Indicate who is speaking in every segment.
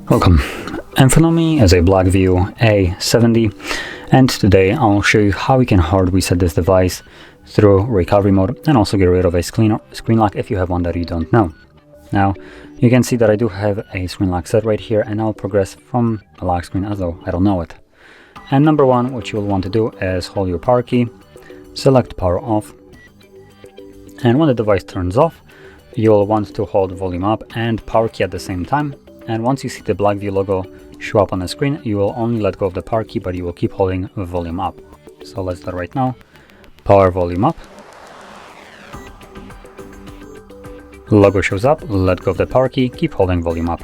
Speaker 1: Welcome, in front of me is a Blackview A70, and today I'll show you how you can hard reset this device through recovery mode and also get rid of a screen lock if you have one that you don't know. Now you can see that I do have a screen lock set right here, and I'll progress from a lock screen as though I don't know it. And number one, what you will want to do is hold your power key, select power off, and when the device turns off, you'll want to hold volume up and power key at the same time. And once you see the Blackview logo show up on the screen, you will only let go of the power key, but you will keep holding volume up. So let's start right now. Power volume up. Logo shows up, let go of the power key, keep holding volume up.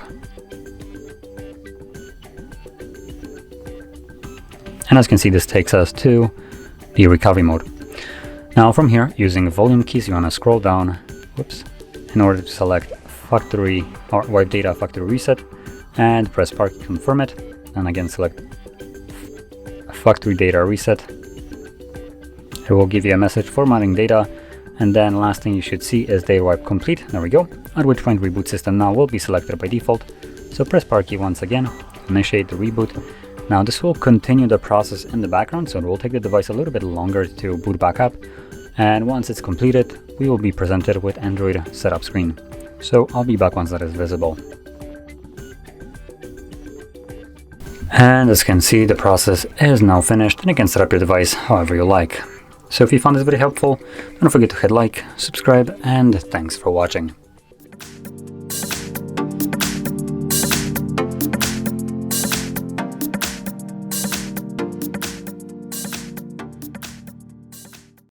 Speaker 1: And as you can see, this takes us to the recovery mode. Now from here, using volume keys, you want to scroll down, in order to select factory or wipe data factory reset, and press power key, confirm it, and again select factory data reset. It will give you a message formatting data, and then last thing you should see is data wipe complete. There we go. At which point reboot system now will be selected by default. So press power key once again, initiate the reboot. Now this will continue the process in the background, so it will take the device a little bit longer to boot back up, and once it's completed we will be presented with Android setup screen. So I'll be back once that is visible. And as you can see, the process is now finished, and you can set up your device however you like. So if you found this video helpful, don't forget to hit like, subscribe, and thanks for watching.